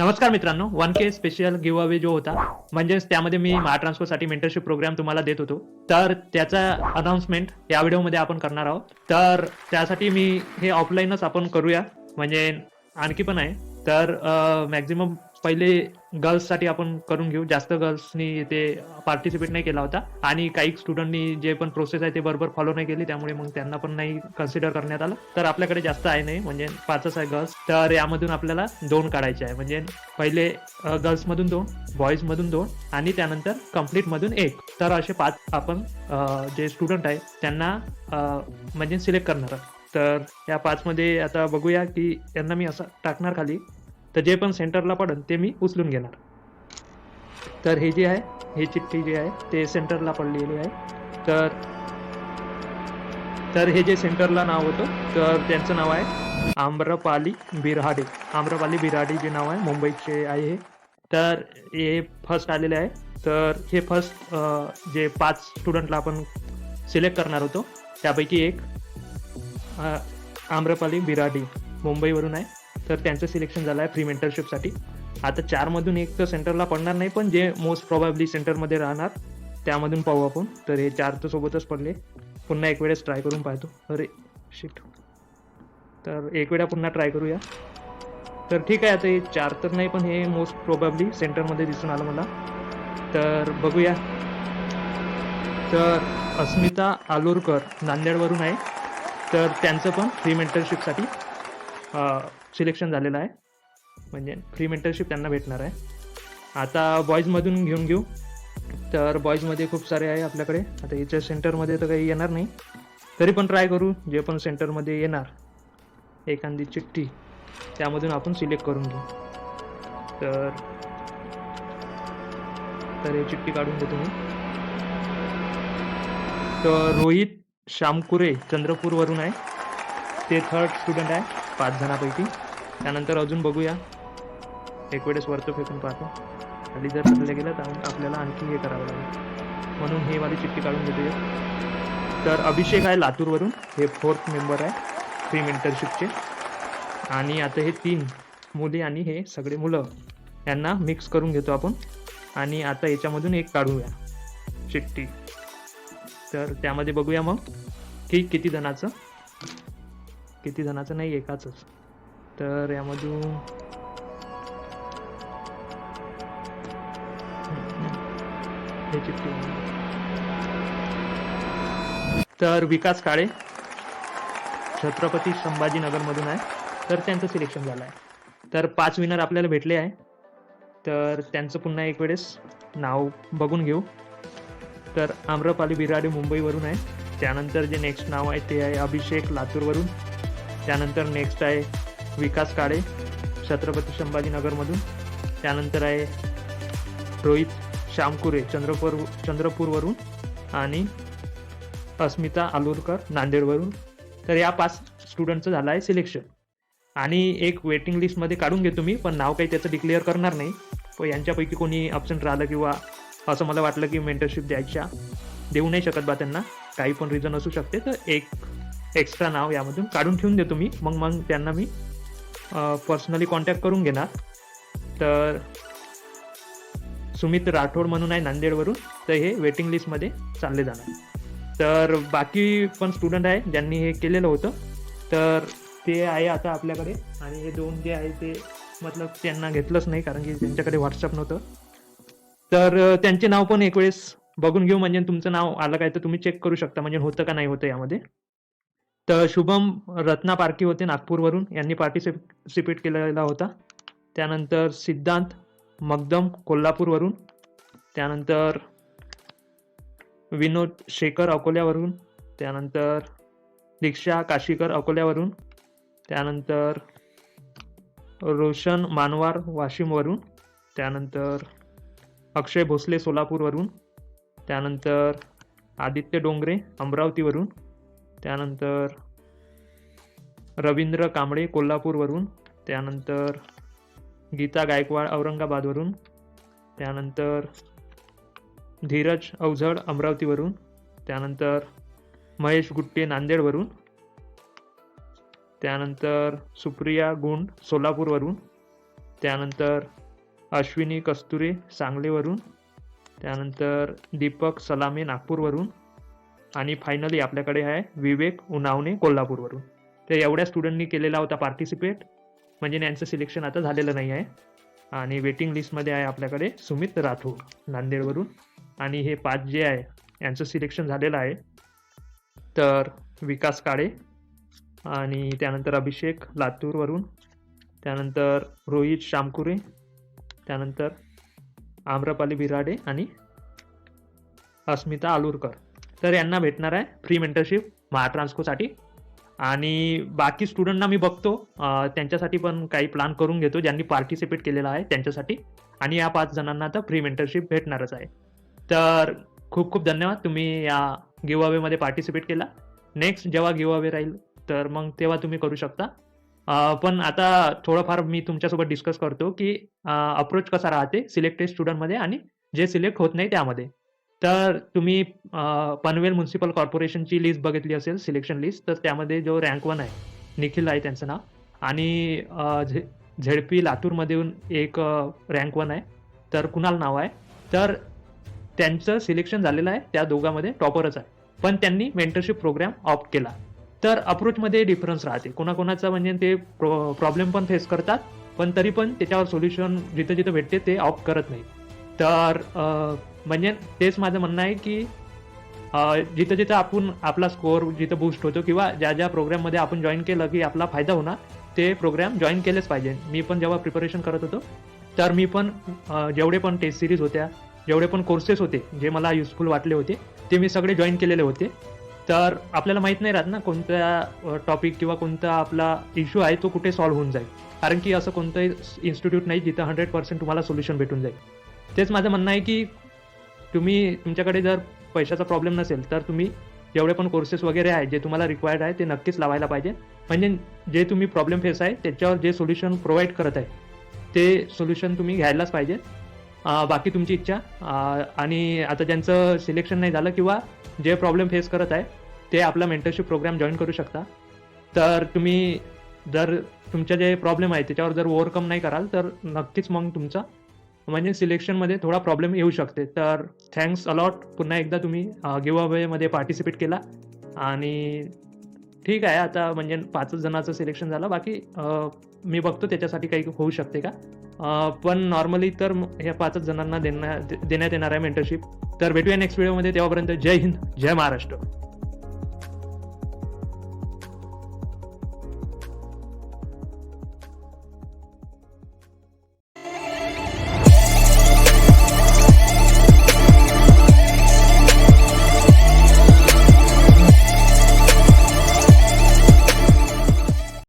नमस्कार मित्रांनो, 1K special give away जो होता, म्हणजेच त्यामध्ये मी महाट्रान्सफरसाठी मेंटरशिप प्रोग्राम तुम्हाला देत होतो. तर त्याचा अनाउन्समेंट या व्हिडिओमध्ये आपण करणार आहोत. तर त्यासाठी मी हे ऑफलाईनच आपण करूया, म्हणजे आणखी पण आहे. तर मॅक्झिमम पहिले गर्ल्ससाठी आपण करून घेऊ. जास्त गर्ल्सनी ते पार्टिसिपेट नाही केला होता आणि काही स्टुडंटनी जे पण प्रोसेस आहे ते बरोबर फॉलो नाही केली, त्यामुळे मग त्यांना पण नाही कन्सिडर करण्यात आलं. तर आपल्याकडे जास्त आहे नाही, म्हणजे 5च आहे गर्ल्स. तर यामधून आपल्याला 2 काढायचे आहे. म्हणजे पहिले गर्ल्समधून 2, बॉईजमधून 2 आणि त्यानंतर कंप्लीटमधून 1. तर असे 5 आपण जे स्टुडंट आहे त्यांना म्हणजे सिलेक्ट करणार आहोत. तर या 5 मध्ये आता बघूया की यांना मी असं टाकणार खाली, तर जे पण सेंटरला पडेल ते मी उचलून घेणार. तर हे जे आहे, हे चिठ्ठी जी आहे ते सेंटरला पडलेली आहे. तर तर हे जे सेंटरला नाव होतं, तर त्यांचं नाव आहे आम्रपाली बिऱ्हाडे. आम्रपाली बिऱ्हाडे जे नाव आहे, मुंबईचे आहे हे. तर हे फर्स्ट आलेले आहे. तर हे फर्स्ट जे 5 स्टुडंटला आपण सिलेक्ट करणार होतो, त्यापैकी एक आम्रपाली बिराडी मुंबईवरून आहे. तर त्यांचं सिलेक्शन झालं आहे फ्री मेंटरशिपसाठी. आता 4मधून एक तर सेंटरला पडणार नाही, पण जे मोस्ट प्रोबॅबली सेंटरमध्ये राहणार त्यामधून पाहू आपण. तर हे 4 तर सोबतच पडले. पुन्हा एक वेळेस ट्राय करून पाहतो. अरे शिट. तर एक वेळा पुन्हा ट्राय करूया. तर ठीक आहे, आता हे 4 तर नाही, पण हे मोस्ट प्रोबॅबली सेंटरमध्ये दिसून आलं मला. तर बघूया. तर अस्मिता आलुरकर नांदेडवरून आहे. तर त्यांचं पण फ्री मेंटरशिपसाठी सिलेक्शन झालेलं आहे, म्हणजे फ्री मेंटरशिप त्यांना भेटणार आहे. आता बॉईजमधून घेऊन घेऊ. तर बॉईजमध्ये खूप सारे आहे आपल्याकडे. आता याच्या सेंटरमध्ये तर काही येणार नाही, तरी पण ट्राय करू. जे पण सेंटरमध्ये येणार एखादी चिठ्ठी, त्यामधून आपण सिलेक्ट करून घेऊ. तर हे चिठ्ठी काढून घेतो मी. तर रोहित श्यामकुरे चंद्रपूरवरून आहे. ते 3rd स्टुडंट आहे 5 जणांपैकी. त्यानंतर अजून बघूया. एक वेळेस वरतं फेकून पाहतो. खाली जर चाललं गेलं तर आपल्याला आणखी हे करावं लागेल, म्हणून हे वाली चिठ्ठी काढून घेतो. तर अभिषेक आहे लातूरवरून. हे 4th मेंबर आहे फ्री मेंटरशिपचे. आणि आता हे 3 मुली आणि हे सगळे मुलं यांना मिक्स करून घेतो आपण. आणि आता याच्यामधून एक काढूया चिठ्ठी. तर त्यामध्ये बघूया मग की किती जणाचं नाही, एकाचंच. तर यामधून हे चिठ्ठी. तर विकास काळे छत्रपती संभाजीनगरमधून आहे. तर त्यांचं सिलेक्शन झालं आहे. तर 5 विनर आपल्याला भेटले आहे. तर त्यांचं पुन्हा एक वेळेस नाव बघून घेऊ. तर आम्रपाली बिराडे मुंबईवरून आहे. त्यानंतर जे नेक्स्ट नाव आहे ते आहे अभिषेक लातूरवरून. त्यानंतर नेक्स्ट आहे विकास काळे छत्रपती संभाजीनगरमधून. त्यानंतर आहे रोहित श्यामकुरे चंद्रपूरवरून आणि अस्मिता आलुरकर नांदेडवरून. तर या 5 स्टुडंटचं झालं आहे सिलेक्शन. आणि एक वेटिंग लिस्टमध्ये काढून घेतो मी, पण नाव काही त्याचं डिक्लेअर करणार नाही. पण यांच्यापैकी कोणी ॲब्सेंट राहिलं किंवा असं मला वाटलं की मेंटरशिप देऊ नाही शकत बा त्यांना, काही पण रिझन असू शकते, तर एक एक्स्ट्रा नाव यामधून काढून ठेवून देतो मी. मग त्यांना मी पर्सनली कॉन्टॅक्ट करून घेणार. तर सुमित राठोड म्हणून आहे नांदेडवरून. तर हे वेटिंग लिस्टमध्ये चालले जाणार. तर बाकी पण स्टुडंट आहे ज्यांनी हे केलेलं होतं, तर ते आहे आता आपल्याकडे. आणि हे 2 जे आहे ते मतलब त्यांना घेतलंच नाही, कारण की त्यांच्याकडे व्हॉट्सअप नव्हतं. तर त्यांचे नाव पण एक वेळेस बघून घेऊ. म्हणजे तुमचं नाव आलं काय तर तुम्ही चेक करू शकता, म्हणजे होतं का नाही होतं यामध्ये. तर शुभम रत्ना पारखी होते नागपूरवरून, यांनी पार्टिसिपेट केलेला होता. त्यानंतर सिद्धांत मगदम कोल्हापूरवरून. त्यानंतर विनोद शेखर अकोल्यावरून. त्यानंतर दीक्षा काशीकर अकोल्यावरून. त्यानंतर रोशन मानवार वाशिमवरून. त्यानंतर अक्षय भोसले सोलापूरवरून. त्यानंतर आदित्य डोंगरे अमरावतीवरून. त्यानंतर रवींद्र कांबळे कोल्हापूरवरून. त्यानंतर गीता गायकवाड औरंगाबादवरून. त्यानंतर धीरज अवझड अमरावतीवरून. त्यानंतर महेश गुट्टे नांदेडवरून. त्यानंतर सुप्रिया गुंड सोलापूरवरून. त्यानंतर अश्विनी कस्तुरे सांगलीवरून, त्यानंतर दीपक सलामे नागपूरवरून, आणि फायनली आपल्याकडे आहे विवेक उनावणे कोल्हापूरवरून. तर एवढ्या स्टुडंटनी केलेला होता पार्टिसिपेट, म्हणजे यांचं सिलेक्शन आता झालेलं नाही आहे. आणि वेटिंग लिस्टमध्ये आहे आपल्याकडे सुमित राठोड नांदेडवरून, आणि हे 5 जे आहे यांचं सिलेक्शन झालेलं आहे. तर विकास काळे, आणि त्यानंतर अभिषेक लातूरवरून, त्यानंतर रोहित शामकुरे, त्यानंतर आम्रपाली बिराडे आणि अस्मिता आलूरकर. तर यांना भेटणार आहे फ्री मेंटरशिप महाट्रान्सकोसाठी. आणि बाकी स्टुडंटना मी बघतो, त्यांच्यासाठी पण काही प्लॅन करून घेतो ज्यांनी पार्टिसिपेट केलेला आहे त्यांच्यासाठी. आणि या 5 जणांना आता फ्री मेंटरशिप भेटणारच आहे. तर खूप खूप धन्यवाद, तुम्ही या गिव्ह अवेमध्ये पार्टिसिपेट केला. नेक्स्ट जेव्हा गिव्ह अवे राहील तर मग तेव्हा तुम्ही करू शकता. पण आता थोडंफार मी तुमच्यासोबत डिस्कस करतो की अप्रोच कसा राहते सिलेक्टेड स्टुडंटमध्ये आणि जे सिलेक्ट होत नाही त्यामध्ये. तर तुम्ही पनवेल म्युन्सिपल कॉर्पोरेशनची लिस्ट बघितली असेल, सिलेक्शन लिस्ट, तर त्यामध्ये जो रँक 1 आहे निखिल आहे त्यांचं नाव, आणि झेडपी लातूरमधून एक रँक 1 आहे तर कुणाल नाव आहे. तर त्यांचं सिलेक्शन झालेलं आहे, त्या दोघांमध्ये टॉपरच आहे, पण त्यांनी मेंटरशिप प्रोग्राम ऑप्ट केला. तर अप्रोचमध्ये डिफरन्स राहते, कोणाकोणाचं म्हणजे ते प्रॉब्लेम पण फेस करतात, पण तरी पण त्याच्यावर सोल्युशन जिथं जिथं भेटते ते ऑप्ट करत नाही. तर म्हणजे तेच माझं म्हणणं आहे की जिथं जिथं आपण आपला स्कोअर जिथं बूस्ट होतो किंवा ज्या ज्या प्रोग्राममध्ये आपण जॉईन केलं की आपला फायदा होणार, ते प्रोग्राम जॉईन केलेच पाहिजे. मी पण जेव्हा प्रिपरेशन करत होतो तर मी पण जेवढे पण टेस्ट सिरीज होत्या, जेवढे पण कोर्सेस होते जे मला युजफुल वाटले होते, ते मी सगळे जॉईन केलेले होते. तर आपल्याला माहीत नाही राहत ना कोणत्या टॉपिक किंवा कोणता आपला इश्यू आहे तो कुठे सॉल्व्ह होऊन जाईल, कारण की असं कोणतंही इन्स्टिट्यूट नाही जिथं 100% तुम्हाला सोल्युशन भेटून जाईल. तेच माझं म्हणणं आहे की तुमच्याकडे जर पैशाचा प्रॉब्लेम नसेल तर तुम्ही जेवढे पण कोर्सेस वगैरे आहे जे तुम्हाला रिक्वायर्ड आहे ते नक्कीच लावायला पाहिजे. म्हणजे जे तुम्ही प्रॉब्लेम फेस आहे त्याच्यावर जे सोल्युशन प्रोव्हाइड करत आहे ते सोल्युशन तुम्ही घ्यायलाच पाहिजे. बाकी तुमची इच्छा. आणि आता ज्यांचं सिलेक्शन नाही झालं किंवा जे प्रॉब्लेम फेस करत आहे ते आपला मेंटरशिप प्रोग्राम जॉईन करू शकता. तर तुम्ही जर तुमचे जे प्रॉब्लेम आहे त्याच्यावर जर ओव्हरकम नाही कराल तर नक्कीच मग तुमचा म्हणजे सिलेक्शनमध्ये थोडा प्रॉब्लेम येऊ शकते. तर थँक्स अलॉट, पुन्हा एकदा तुम्ही गिव्ह अवेमध्ये पार्टिसिपेट केला. आणि ठीक आहे, आता म्हणजे 5 जणांचं सिलेक्शन झालं, बाकी मी बघतो त्याच्यासाठी काही होऊ शकते का. पण नॉर्मली तर ह्या 5 जणांना देण्यात येणार आहे मेंटरशिप. तर भेटूया नेक्स्ट व्हिडिओमध्ये, तेव्हापर्यंत जय हिंद, जय महाराष्ट्र.